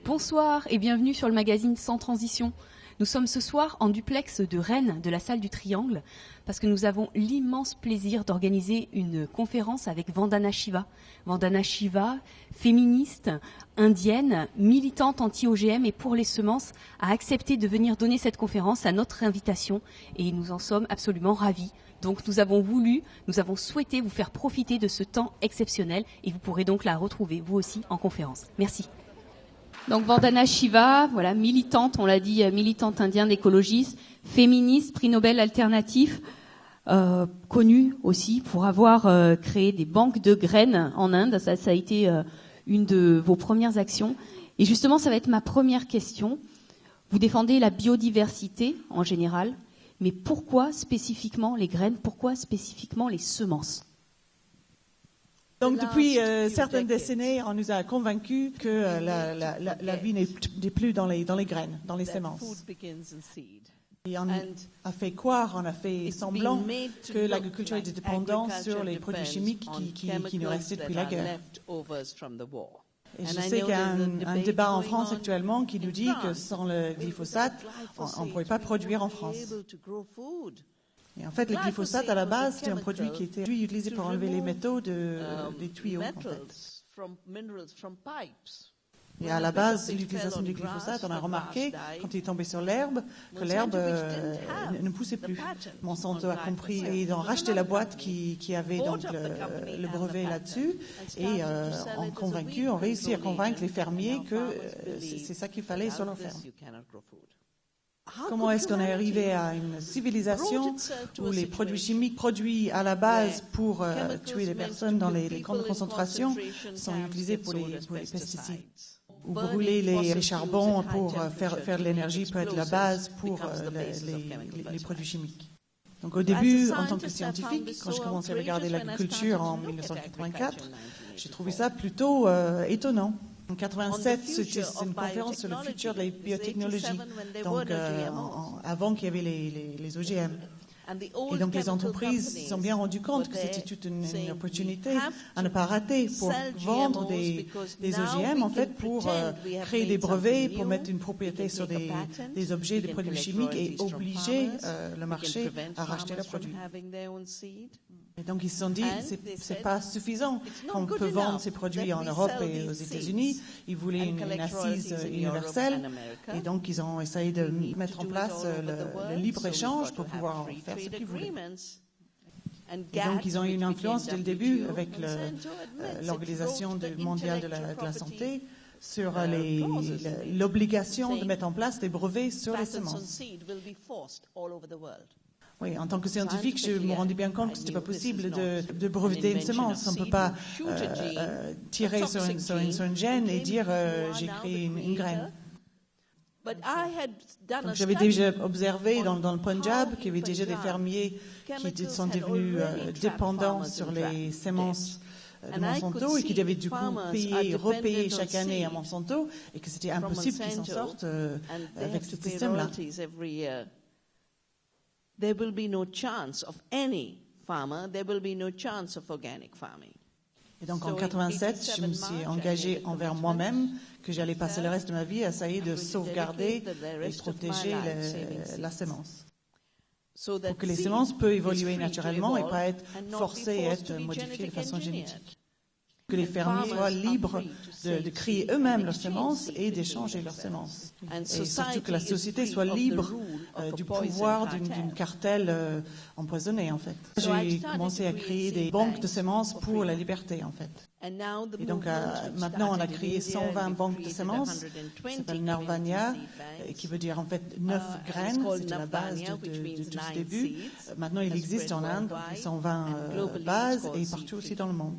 Bonsoir et bienvenue sur le magazine Sans Transition. Nous sommes ce soir en duplex de Rennes, de la salle du Triangle, parce que nous avons l'immense plaisir d'organiser une conférence avec Vandana Shiva. Vandana Shiva, féministe, indienne, militante anti-OGM et pour les semences, a accepté de venir donner cette conférence à notre invitation et nous en sommes absolument ravis. Donc nous avons souhaité vous faire profiter de ce temps exceptionnel et vous pourrez donc la retrouver vous aussi en conférence. Merci. Donc Vandana Shiva, voilà, militante, on l'a dit, militante indienne écologiste, féministe, prix Nobel alternatif, connue aussi pour avoir créé des banques de graines en Inde. Ça a été une de vos premières actions. Et justement, ça va être ma première question. Vous défendez la biodiversité en général, mais pourquoi spécifiquement les graines? Pourquoi spécifiquement les semences? Donc depuis certaines décennies, on nous a convaincus que la vie n'est plus dans les graines, dans les semences. Et on a fait croire, on a fait semblant que l'agriculture était dépendante sur les produits chimiques qui nous restaient depuis la guerre. Et je sais qu'il y a un débat en France actuellement qui nous dit que sans le glyphosate, on ne pourrait pas produire en France. Et en fait, le glyphosate, à la base, c'était un produit qui était utilisé pour enlever les métaux des tuyaux, en fait. Et à la base, l'utilisation du glyphosate, on a remarqué, quand il est tombé sur l'herbe, que l'herbe ne poussait plus. Monsanto a compris et ils ont racheté la boîte qui avait donc le brevet là-dessus et ont réussi à convaincre les fermiers que c'est ça qu'il fallait sur leur ferme. Comment est-ce qu'on est arrivé à une civilisation où les produits chimiques produits à la base pour tuer les personnes dans les grandes concentrations sont utilisés pour les pesticides? Ou brûler les charbons pour faire de l'énergie peut être la base pour les produits chimiques. Donc au début, en tant que scientifique, quand j'ai commencé à regarder l'agriculture en 1984, j'ai trouvé ça plutôt étonnant. En 1987, c'était une conférence sur le futur de la biotechnologie, donc avant qu'il y avait les OGM. Et donc les entreprises se sont bien rendues compte que c'était toute une opportunité à ne pas rater pour vendre des OGM, en fait, pour créer des brevets, pour mettre une propriété sur des objets, des produits chimiques et obliger le marché à racheter leurs produits. Et donc ils se sont dit, c'est pas suffisant qu'on peut vendre ces produits en Europe et aux États-Unis. Ils voulaient une assise universelle et donc ils ont essayé de mettre en place le libre-échange pour pouvoir faire ce qu'ils voulaient. Et donc ils ont eu une influence dès le début avec l'Organisation mondiale de la santé sur l'obligation de mettre en place des brevets sur les semences. Oui, en tant que scientifique, je me rendais bien compte que ce n'était pas possible de breveter une semence. On ne peut pas tirer sur une gène et dire j'ai créé une graine. Donc, j'avais déjà observé dans le Punjab qu'il y avait déjà des fermiers qui sont devenus dépendants sur les semences de Monsanto et qui devaient du coup repayer chaque année à Monsanto et que c'était impossible qu'ils s'en sortent avec ce système-là. There will be no chance of any farmer, there will be no chance of organic farming. Et donc en 87, je me suis engagée envers moi-même que j'allais passer le reste de ma vie à essayer de sauvegarder et protéger la semence. Pour que les semences peuvent évoluer naturellement et pas être forcées à être modifiées de façon génétique. Que les fermiers soient libres de créer eux-mêmes leurs semences et d'échanger leurs semences. Et surtout que la société soit libre du pouvoir d'une cartel empoisonné, en fait. J'ai commencé à créer des banques de semences pour la liberté, en fait. Et donc maintenant, on a créé 120 banques de semences, qui s'appelle Narvania, qui veut dire en fait 9 graines, c'était la base de tout ce début. Maintenant, il existe en Inde 120 bases et partout aussi dans le monde.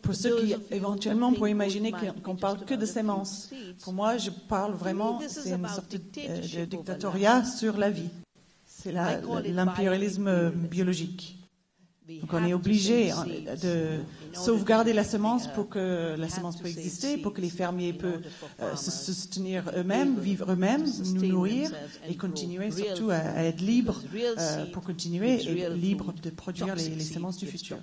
Pour ceux qui éventuellement pourraient imaginer qu'on parle que de semences, pour moi, je parle vraiment, c'est une sorte de dictatoriat sur la vie. C'est l'impérialisme biologique. Donc on est obligé de sauvegarder la semence pour que la semence puisse exister, pour que les fermiers peuvent se soutenir eux-mêmes, vivre eux-mêmes, nous nourrir et continuer surtout à être libres pour continuer et libres de produire les semences du futur.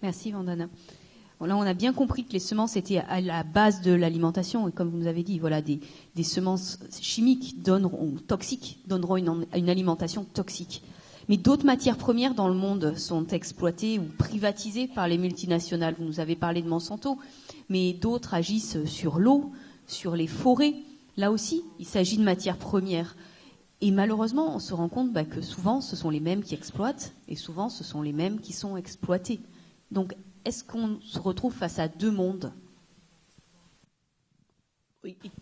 Merci Vandana. Là, on a bien compris que les semences étaient à la base de l'alimentation, et comme vous nous avez dit, voilà, des semences chimiques toxiques donneront une alimentation toxique. Mais d'autres matières premières dans le monde sont exploitées ou privatisées par les multinationales. Vous nous avez parlé de Monsanto, mais d'autres agissent sur l'eau, sur les forêts. Là aussi, il s'agit de matières premières. Et malheureusement, on se rend compte que souvent, ce sont les mêmes qui exploitent, et souvent, ce sont les mêmes qui sont exploités. Donc, est-ce qu'on se retrouve face à deux mondes?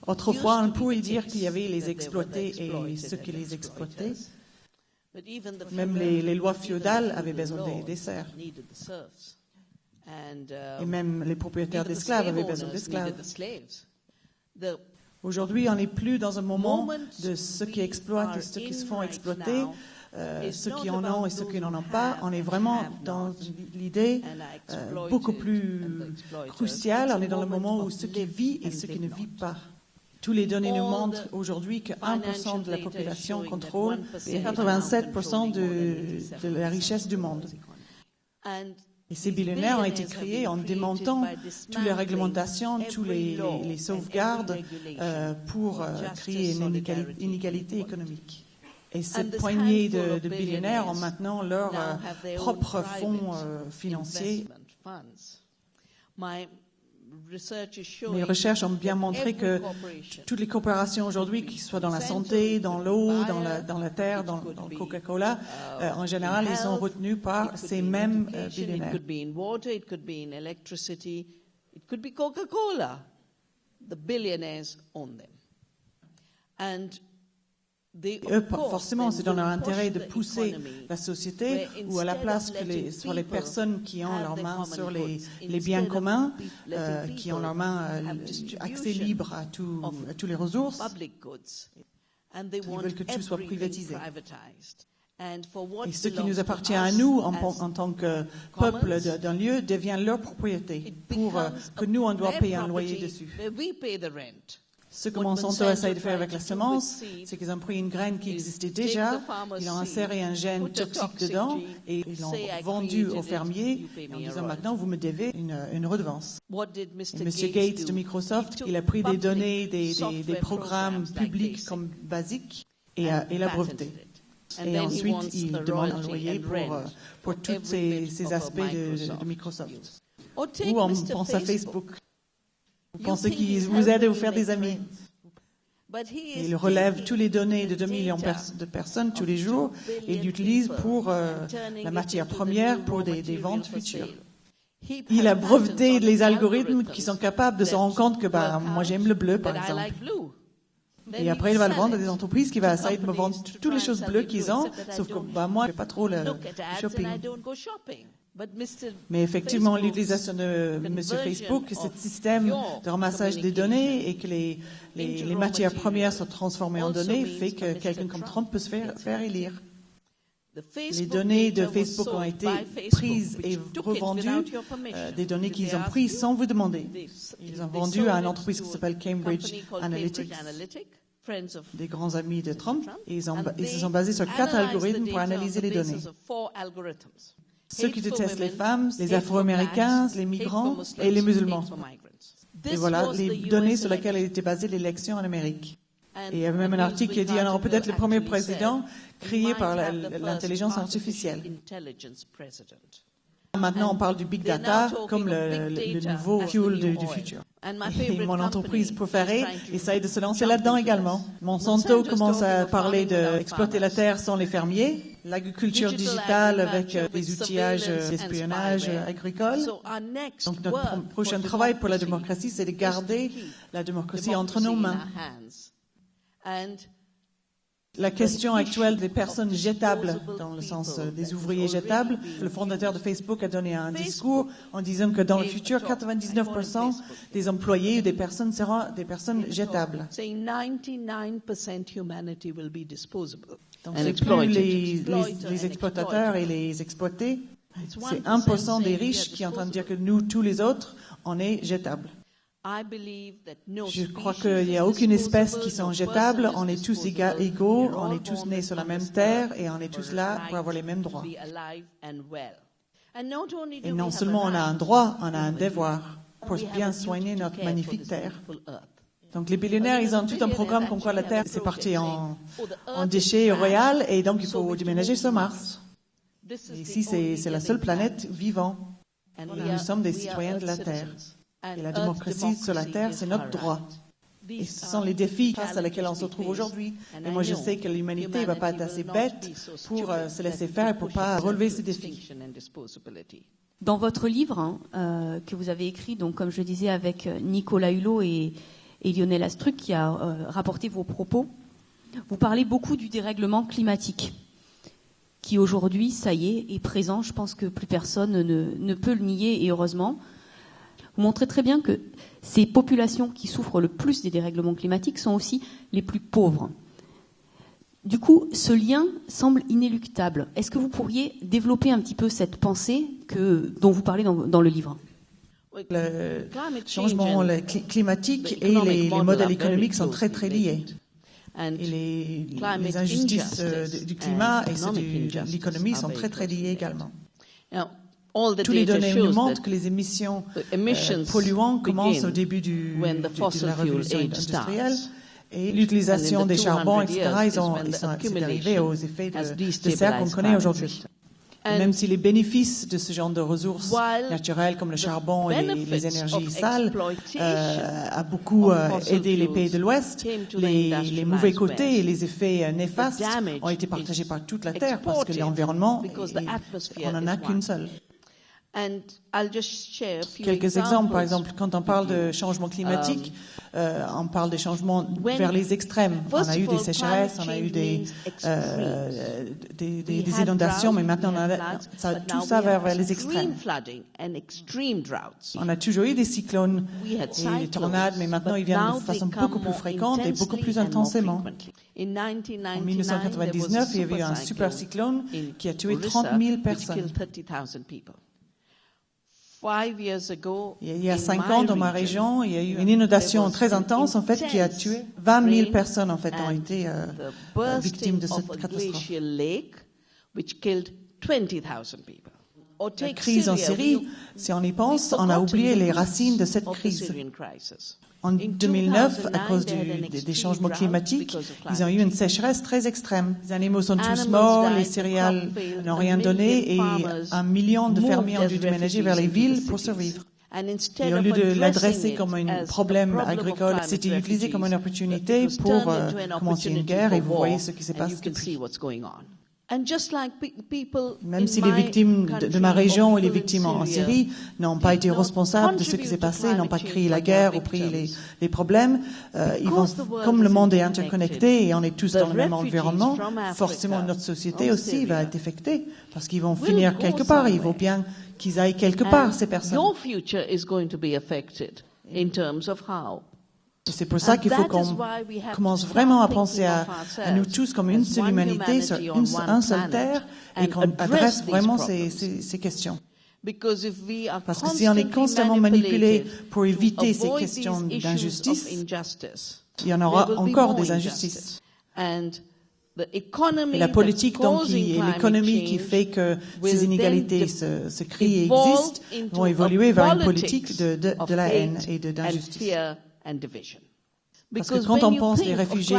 Autrefois, on pouvait dire qu'il y avait les exploités et ceux qui les exploitaient. Même les lois féodales avaient besoin des serfs. Et même les propriétaires d'esclaves avaient besoin d'esclaves. Aujourd'hui, on n'est plus dans un moment de ceux qui exploitent et ceux qui se font exploiter, ceux qui en ont et ceux qui n'en ont pas. On est vraiment dans l'idée beaucoup plus cruciale. On est dans le moment où ceux qui vivent et ceux qui ne vivent pas. Tous les données nous montrent aujourd'hui que 1% de la population contrôle 87% de la richesse du monde. Et ces billionnaires ont été créés en démontant toutes les réglementations, toutes les sauvegardes pour créer une inégalité économique. Et cette poignée de billionnaires ont maintenant leur propre fonds financiers. Mes recherches ont bien montré que toutes les corporations aujourd'hui, qu'ils soient dans la santé, dans l'eau, dans la terre, dans le Coca-Cola, en général, ils sont retenus par ces mêmes billionnaires. It could be in water, it could be in electricity, it could be Coca-Cola. The billionaires own them. And eux, forcément, c'est dans leur intérêt de pousser la société où à la place que ce soit les personnes qui ont leurs mains sur les biens communs, qui ont leurs mains accès libre à toutes les ressources, ils veulent que tout soit privatisé. Et ce qui nous appartient à nous en tant que peuple d'un lieu devient leur propriété pour que nous, on doit payer un loyer dessus. Ce que Monsanto essaie de faire avec la semence, c'est qu'ils ont pris une graine qui existait déjà, ils ont inséré un gène toxique dedans et ils l'ont vendu aux fermiers en disant maintenant vous me devez une redevance. Et M. Gates de Microsoft, il a pris des données des programmes publics comme basiques et l'a breveté. Et ensuite, il demande un loyer pour tous ces aspects de Microsoft. Ou on pense à Facebook. Vous pensez qu'il vous aide à vous faire des amis. Il relève toutes les données de 2 millions de personnes tous les jours et il l'utilise pour la matière première pour des ventes futures. Il a breveté les algorithmes qui sont capables de se rendre compte que moi j'aime le bleu par exemple. Et après il va le vendre à des entreprises qui vont essayer de me vendre toutes les choses bleues qu'ils ont, sauf que moi je ne fais pas trop le shopping. Mais effectivement, l'utilisation de M. Facebook, ce système de ramassage des données et que les matières premières sont transformées en données fait que quelqu'un comme Trump peut se faire élire. Les données de Facebook ont été prises et revendues, des données qu'ils ont prises sans vous demander. Ils ont vendu à une entreprise qui s'appelle Cambridge Analytica, des grands amis de Trump, et ils se sont basés sur 4 algorithmes pour analyser les données. Ceux qui détestent les femmes, les Afro-Américains, les migrants et les musulmans. Et voilà les données sur lesquelles a été basée l'élection en Amérique. Et il y a même un article qui dit alors peut-être le premier président créé par l'intelligence artificielle. Maintenant, on parle du big data comme le nouveau fuel du futur. Et mon entreprise préférée essaye de se lancer là-dedans également. Monsanto commence à parler d'exploiter la terre sans les fermiers, l'agriculture digitale avec des outillages d'espionnage agricole. Donc notre prochain travail pour la démocratie, c'est de garder la démocratie entre nos mains. La question actuelle des personnes jetables, dans le sens des ouvriers jetables, le fondateur de Facebook a donné un discours en disant que dans le futur, 99% des employés ou des personnes seront des personnes jetables. Donc c'est plus les exploitateurs et les exploités, c'est 1% des riches qui est en train de dire que nous, tous les autres, on est jetables. Je crois qu'il n'y a aucune espèce qui sont jetables, on est tous égaux, on est tous nés sur la même terre et on est tous là pour avoir les mêmes droits. Et non seulement on a un droit, on a un devoir pour bien soigner notre magnifique terre. Donc les billionnaires, ils ont tout un programme comme quoi la Terre, c'est parti en déchets royaux et donc il faut déménager sur Mars. Et ici, c'est la seule planète vivante. Et nous sommes des citoyens de la Terre. Et la démocratie sur la Terre, c'est notre droit. Et ce sont les défis face à lesquels on se trouve aujourd'hui. Et moi, je sais que l'humanité ne va pas être assez bête pour se laisser faire et pour ne pas relever ces défis. Dans votre livre que vous avez écrit, donc comme je disais avec Nicolas Hulot et Lionel Astruc qui a rapporté vos propos, vous parlez beaucoup du dérèglement climatique qui aujourd'hui, ça y est présent. Je pense que plus personne ne peut le nier et heureusement. Vous montrez très bien que ces populations qui souffrent le plus des dérèglements climatiques sont aussi les plus pauvres. Du coup, ce lien semble inéluctable. Est-ce que vous pourriez développer un petit peu cette pensée dont vous parlez dans le livre ? Le changement climatique et les modèles économiques sont très très liés. Et les injustices du climat et ceux de l'économie sont très très liés également. Tous les données nous montrent que les émissions polluantes commencent au début de la révolution industrielle. Et l'utilisation des charbons, etc., ils sont arrivés aux effets de serre qu'on connaît aujourd'hui. Même si les bénéfices de ce genre de ressources naturelles comme le charbon et les énergies sales a beaucoup aidé les pays de l'Ouest, les mauvais côtés et les effets néfastes ont été partagés par toute la Terre parce que l'environnement, on n'en a qu'une seule. Quelques exemples, par exemple, quand on parle de changement climatique, on parle des changements vers les extrêmes. On a eu des sécheresses, on a eu des inondations, mais maintenant tout ça va vers les extrêmes. On a toujours eu des cyclones et des tornades, mais maintenant ils viennent de façon beaucoup plus fréquente et beaucoup plus intensément. En 1999, il y avait eu un super cyclone qui a tué 30 000 personnes. Il y a 5 ans, dans ma région, il y a eu une inondation très intense, en fait, qui a tué 20 000 personnes, en fait, ont été victimes de cette catastrophe. La crise en Syrie, si on y pense, on a oublié les racines de cette crise. En 2009, à cause des changements climatiques, ils ont eu une sécheresse très extrême. Les animaux sont tous morts, les céréales n'ont rien donné et 1 million de fermiers ont dû déménager vers les villes pour survivre. Et au lieu de l'adresser comme un problème agricole, c'était utilisé comme une opportunité pour commencer une guerre et vous voyez ce qui s'est passé depuis. Même si les victimes de ma région et les victimes en Syrie n'ont pas été responsables de ce qui s'est passé, n'ont pas créé la guerre ou créé les problèmes, comme le monde est interconnecté et on est tous dans le même environnement, forcément notre société aussi va être affectée parce qu'ils vont finir quelque part. Il vaut bien qu'ils aillent quelque part, ces personnes. C'est pour ça qu'il faut qu'on commence vraiment à penser à nous tous comme une seule humanité sur une seule terre et qu'on adresse vraiment ces questions. Parce que si on est constamment manipulé pour éviter ces questions d'injustice, il y en aura encore des injustices. Et la politique donc, et l'économie qui fait que ces inégalités se créent et existent vont évoluer vers une politique de la haine et d'injustice. Parce que quand on pense les réfugiés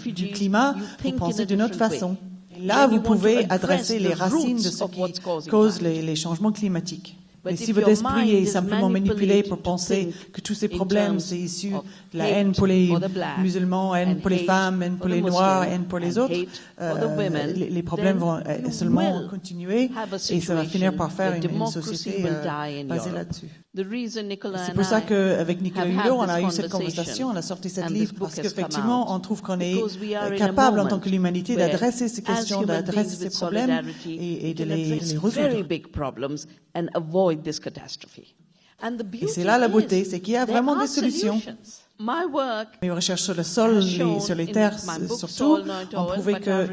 du climat, vous pensez d'une autre façon. Là, vous pouvez adresser les racines de ce qui cause les changements climatiques. Mais si votre esprit est simplement manipulé pour penser que tous ces problèmes, c'est issu de la haine pour les musulmans, haine pour les femmes, haine pour les noirs, haine pour les autres, les problèmes vont seulement continuer et ça va finir par faire une société basée là-dessus. C'est pour ça qu'avec Nicolas Hulot, on a eu cette conversation, on a sorti ce livre, parce qu'effectivement, on trouve qu'on est capable en tant que l'humanité d'adresser ces questions, d'adresser ces problèmes et de les résoudre. Et c'est là la beauté, c'est qu'il y a vraiment des solutions. Mes recherches sur le sol et sur les terres, surtout, ont prouvé que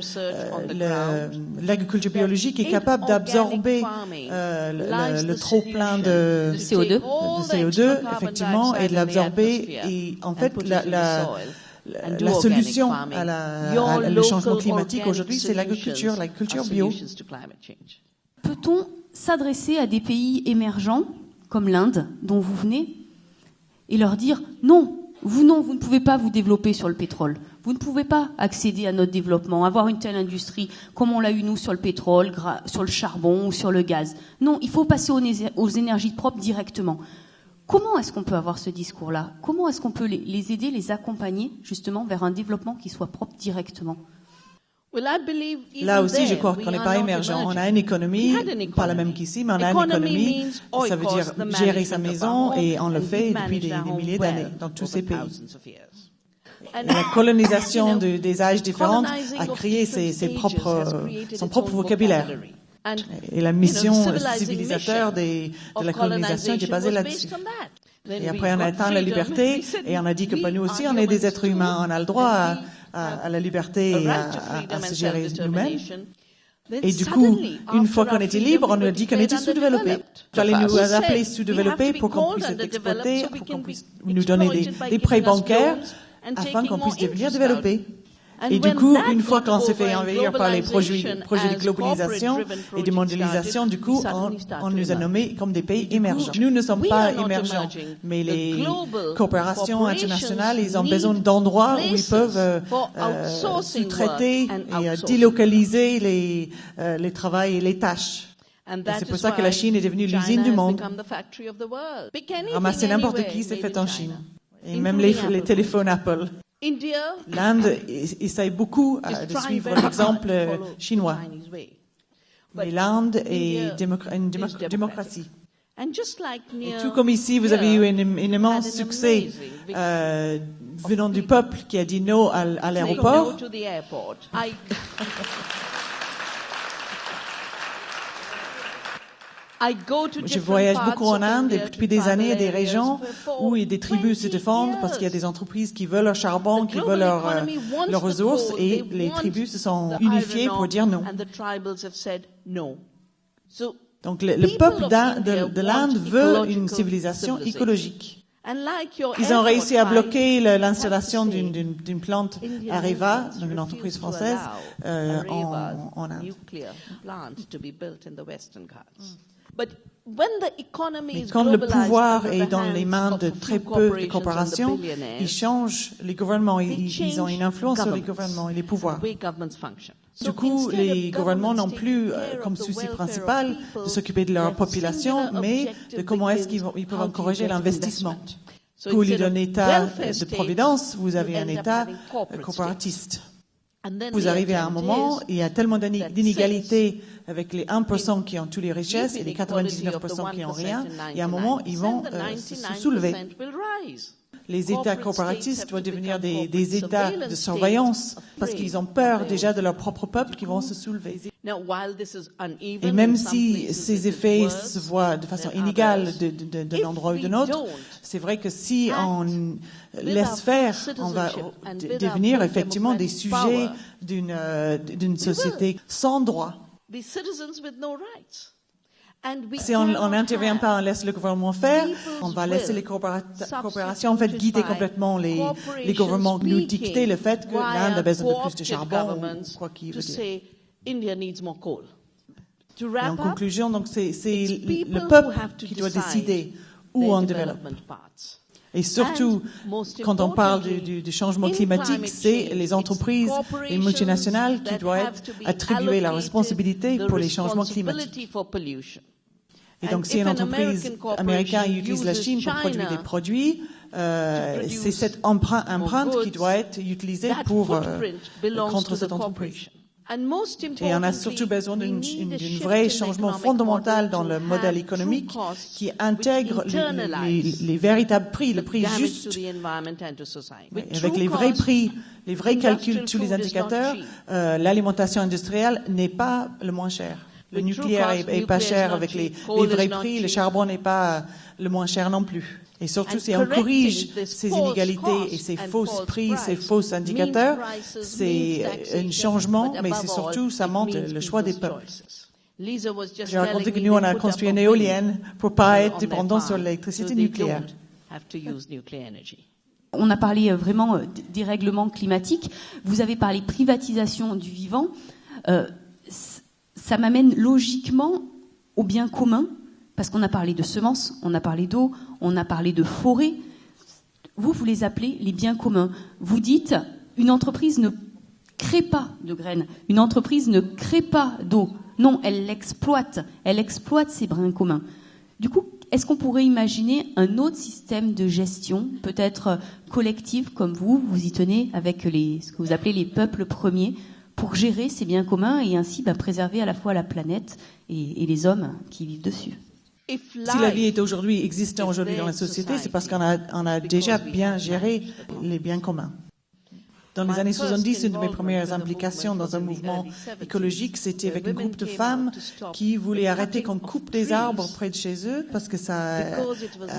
l'agriculture biologique est capable d'absorber le trop-plein de CO2, effectivement, et de l'absorber. Et en fait, la solution le changement climatique aujourd'hui, c'est l'agriculture bio. Peut-on s'adresser à des pays émergents, comme l'Inde, dont vous venez, et leur dire non, vous ne pouvez pas vous développer sur le pétrole. Vous ne pouvez pas accéder à notre développement, avoir une telle industrie comme on l'a eu nous sur le pétrole, sur le charbon ou sur le gaz. Non, il faut passer aux énergies propres directement. Comment est-ce qu'on peut avoir ce discours-là? Comment est-ce qu'on peut les aider, les accompagner justement vers un développement qui soit propre directement? Là aussi, je crois qu'on n'est pas émergent. On a une économie, pas la même qu'ici, mais on a une économie. Ça veut dire gérer sa maison et on le fait depuis des milliers d'années dans tous ces pays. La colonisation des âges différents a créé son propre vocabulaire. Et la mission civilisateur de la colonisation était basée là-dessus. Et après, on a atteint la liberté et on a dit que nous aussi, on est des êtres humains. On a le droit à la liberté et à se gérer nous-mêmes. Et du coup, une fois qu'on était libre, on a dit qu'on était sous-développés. Il fallait nous appeler sous-développés pour qu'on puisse être exploités, pour qu'on puisse nous donner des prêts bancaires afin qu'on puisse devenir développés. Et du coup, une fois qu'on s'est fait envahir par les projets de globalisation et de mondialisation, du coup, on nous a nommés comme des pays émergents. Nous ne sommes pas émergents, mais les corporations internationales, ils ont besoin d'endroits où ils peuvent sous-traiter et délocaliser les travails et les tâches. Et c'est pour ça que la Chine est devenue l'usine du monde. Ramasser n'importe qui, c'est fait en Chine. Et même les téléphones Apple. L'Inde essaye beaucoup de suivre l'exemple chinois. Mais l'Inde est une démocratie. Et tout comme ici, vous avez eu un immense succès venant du peuple qui a dit non à l'aéroport. Je voyage beaucoup en Inde et depuis des années, il y a des régions où il y a des tribus se défendent parce qu'il y a des entreprises qui veulent leur charbon, qui veulent leurs ressources et les tribus se sont unifiées pour dire non. Donc le peuple de l'Inde veut une civilisation écologique. Ils ont réussi à bloquer l'installation d'une plante Areva, une entreprise française, en Inde. Mais quand le pouvoir est dans les mains de très peu de corporations, ils changent les gouvernements, ils ont une influence sur les gouvernements et les pouvoirs. Du coup, les gouvernements n'ont plus comme souci principal de s'occuper de leur population, mais de comment est-ce qu'ils peuvent encourager l'investissement. Pour d'un État de providence, vous avez un État corporatiste. Vous arrivez à un moment, il y a tellement d'inégalités avec les 1% qui ont toutes les richesses et les 99% qui n'ont rien, et à un moment, ils vont se soulever. Les États corporatistes doivent devenir des États de surveillance parce qu'ils ont peur déjà de leur propre peuple qui vont se soulever. Et même si ces effets se voient de façon inégale d'un endroit ou d'un autre, c'est vrai que si on laisse faire, on va devenir effectivement des sujets d'une société sans droit. Si on n'intervient pas, on laisse le gouvernement faire, on va laisser les corporations en fait guider complètement les gouvernements, nous dicter le fait que l'Inde a besoin de plus de charbon ou quoi qu'il veut dire. Et en conclusion, donc c'est le peuple qui doit décider où on développe. Et surtout, quand on parle du changement climatique, c'est les entreprises, les multinationales qui doivent attribuer la responsabilité pour les changements climatiques. Et donc, si une entreprise américaine utilise la Chine pour produire des produits, c'est cette empreinte qui doit être utilisée contre cette entreprise. Et on a surtout besoin d'un vrai changement fondamental dans le modèle économique qui intègre les véritables prix, le prix juste. Avec les vrais prix, les vrais calculs, tous les indicateurs, l'alimentation industrielle n'est pas le moins cher. Le nucléaire est pas cher avec les vrais prix, le charbon n'est pas le moins cher non plus. Et surtout, si on corrige ces inégalités et ces fausses prix, ces faux indicateurs, c'est un changement, mais c'est surtout, ça montre le choix des peuples. J'ai raconté que nous, on a construit une éolienne pour pas être dépendant sur l'électricité nucléaire. On a parlé vraiment des règlements climatiques. Vous avez parlé privatisation du vivant. Ça m'amène logiquement aux biens communs, parce qu'on a parlé de semences, on a parlé d'eau, on a parlé de forêt. Vous les appelez les biens communs. Vous dites, une entreprise ne crée pas de graines, une entreprise ne crée pas d'eau. Non, elle exploite ces biens communs. Du coup, est-ce qu'on pourrait imaginer un autre système de gestion, peut-être collectif, comme vous y tenez avec ce que vous appelez les peuples premiers, pour gérer ces biens communs et ainsi préserver à la fois la planète et les hommes qui vivent dessus? Si la vie est existant aujourd'hui dans la société, c'est parce qu'on a déjà bien géré les biens communs. Dans les années 70, une de mes premières implications dans un mouvement écologique, c'était avec un groupe de femmes qui voulaient arrêter qu'on coupe des arbres près de chez eux parce que ça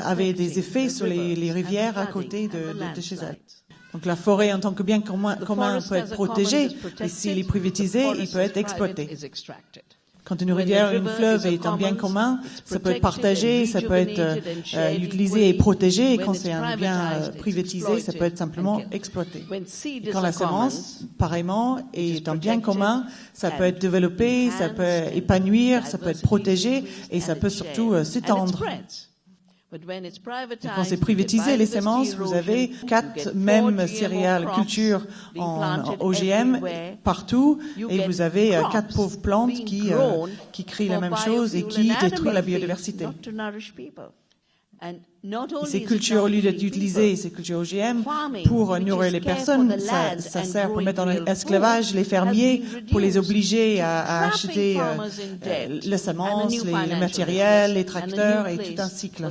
avait des effets sur les rivières à côté de chez elles. Donc la forêt en tant que bien commun peut être protégée, et s'il est privatisé, il peut être exploité. Quand une rivière ou une fleuve est un bien commun, ça peut être partagé, ça peut être utilisé et protégé, et quand c'est un bien privatisé, ça peut être simplement exploité. Et quand la semence, pareillement, est un bien commun, ça peut être développé, ça peut épanouir, ça peut être protégé, et ça peut surtout s'étendre. Et quand c'est privatisé, les semences, vous avez 4 mêmes céréales, cultures en OGM partout, et vous avez 4 pauvres plantes qui créent la même chose et qui détruisent la biodiversité. Et ces cultures, au lieu d'être utilisées, ces cultures OGM, pour nourrir les personnes, ça sert pour mettre en esclavage les fermiers, pour les obliger à acheter les semences, les matériels, les tracteurs et tout un cycle.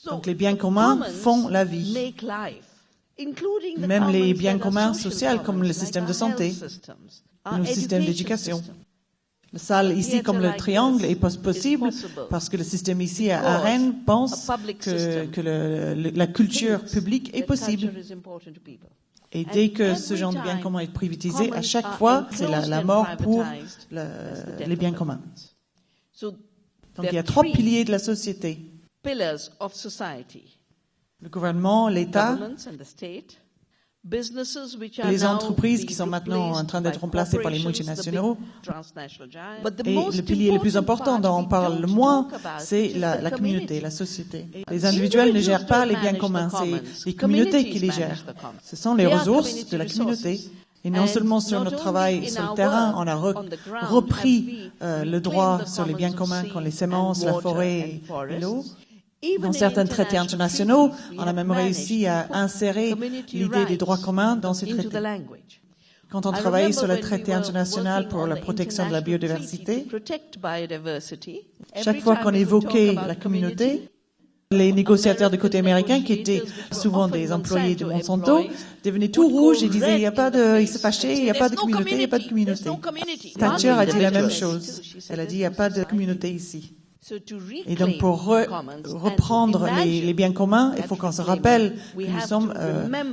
Donc les biens communs font la vie. Même les biens communs sociaux comme le système de santé, le système d'éducation. La salle ici, comme le triangle, est possible parce que le système ici à Rennes pense que la culture publique est possible. Et dès que ce genre de bien commun est privatisé, à chaque fois, c'est la mort pour les biens communs. Donc il y a 3 piliers de la société. Le gouvernement, l'État, les entreprises qui sont maintenant en train d'être remplacées par les multinationaux. Et le pilier le plus important dont on parle le moins, c'est la communauté, la société. Les individuels ne gèrent pas les biens communs, c'est les communautés qui les gèrent. Ce sont les ressources de la communauté. Et non seulement sur notre travail sur le terrain, on a repris le droit sur les biens communs comme les semences, la forêt et l'eau. Dans certains traités internationaux, on a même réussi à insérer l'idée des droits communs dans ces traités. Quand on travaille sur le traité international pour la protection de la biodiversité, chaque fois qu'on évoquait la communauté, les négociateurs du côté américain, qui étaient souvent des employés de Monsanto, devenaient tout rouges et disaient ils se fâchaient, il n'y a pas de communauté, il n'y a pas de communauté. Thatcher a dit la même chose. Elle a dit il n'y a pas de communauté ici. Et donc, pour reprendre les biens communs, il faut qu'on se rappelle que nous sommes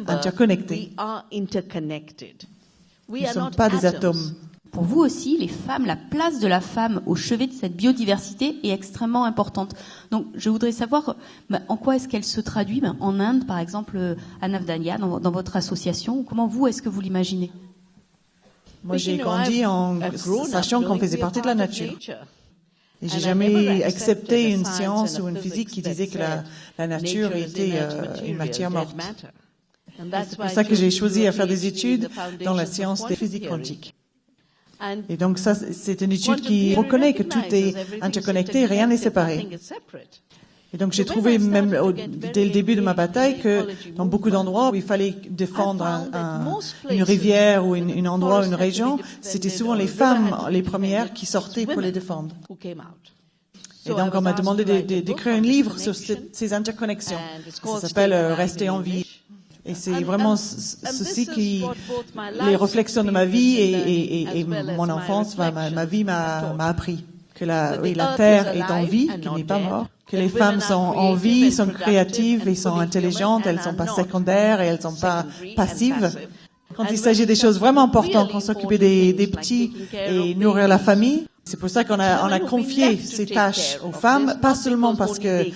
interconnectés. Nous ne sommes pas des atomes. Pour vous aussi, les femmes, la place de la femme au chevet de cette biodiversité est extrêmement importante. Donc, je voudrais savoir en quoi est-ce qu'elle se traduit en Inde, par exemple, à Navdanya, dans votre association. Comment est-ce que vous l'imaginez? Moi, j'ai grandi en sachant qu'on faisait partie de la nature. Et j'ai jamais accepté une science ou une physique qui disait que la nature était une matière morte. C'est pour ça que j'ai choisi à faire des études dans la science des physiques quantiques. Et donc ça, c'est une étude qui reconnaît que tout est interconnecté, rien n'est séparé. Et donc j'ai trouvé même dès le début de ma bataille que dans beaucoup d'endroits où il fallait défendre une rivière ou un endroit, une région, c'était souvent les femmes les premières qui sortaient pour les défendre. Et donc on m'a demandé d'écrire un livre sur ces interconnexions. Ça s'appelle Rester en vie. Et c'est vraiment ceci qui, les réflexions de ma vie et mon enfance, ma vie m'a appris que la Terre est en vie, qu'elle n'est pas morte. Que les femmes sont en vie, sont créatives et sont intelligentes, elles ne sont pas secondaires et elles ne sont pas passives. Quand il s'agit des choses vraiment importantes, qu'on s'occupe des petits et nourrir la famille, c'est pour ça qu'on a confié ces tâches aux femmes, pas seulement parce que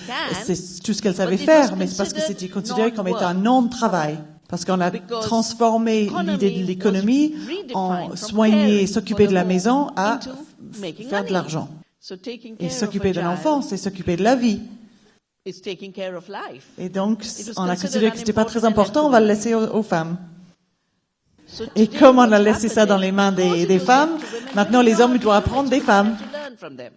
c'est tout ce qu'elles savaient faire, mais c'est parce que c'était considéré comme étant un non-travail. Parce qu'on a transformé l'idée de l'économie en soigner, s'occuper de la maison à making faire de money. l'argent. So taking Et care s'occuper of d'un a enfant, child c'est s'occuper de la vie. is taking care of life. Et donc, was on a considered considéré que c'était pas très unimportant important, on va le laisser aux femmes. So Et today, comme on a what's laissé ça dans les mains happening, of course, des it was femmes, left to women. maintenant They les hommes don't doivent know how to apprendre do it, des so we femmes. have to learn from them.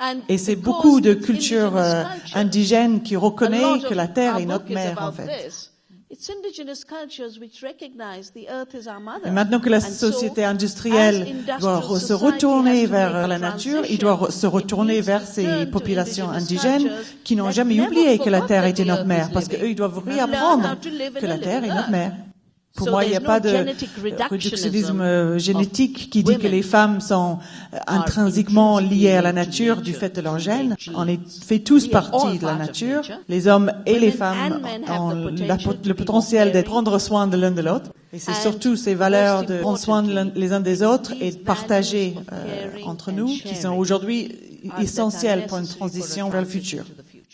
And Et c'est because beaucoup de it's cultures indigenous culture, indigènes qui a reconnaissent lot que of la terre our est notre book is mère, en about fait. this. It's indigenous cultures which recognize the earth is our mother. Et maintenant que la And so, société as industrielle doit industrial se society retourner has to vers make a la nature, il transition, doit se retourner it needs vers to ces turn to populations indigenous indigènes cultures qui n'ont that jamais never oublié que la forgot terre that était the notre earth mère, is parce living. qu'eux, ils doivent And learn réapprendre how to live in que a la terre living est notre earth. mère. Pour So moi, il n'y a there's pas no de genetic réductionnisme reductionism génétique qui dit que women les femmes sont intrinsèquement liées à la nature du fait de leur gène. On est fait tous partie de la nature. Les hommes et les femmes ont le potentiel de prendre soin de l'un de l'autre. Et c'est surtout ces valeurs de prendre soin les uns des autres et de partager entre nous qui sont aujourd'hui essentielles pour une transition vers le futur.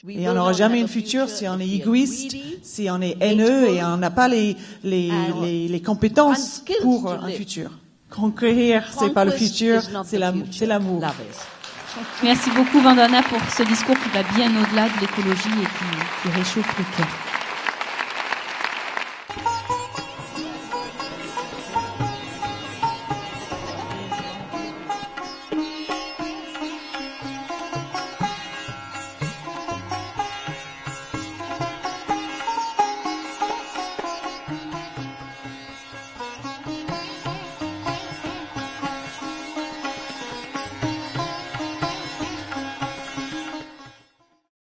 Et on n'aura jamais un futur si on est égoïste, si on est haineux et on n'a pas les compétences pour un futur. Conquérir, c'est pas le futur, c'est l'amour. Merci beaucoup Vandana pour ce discours qui va bien au-delà de l'écologie et qui réchauffe le cœur.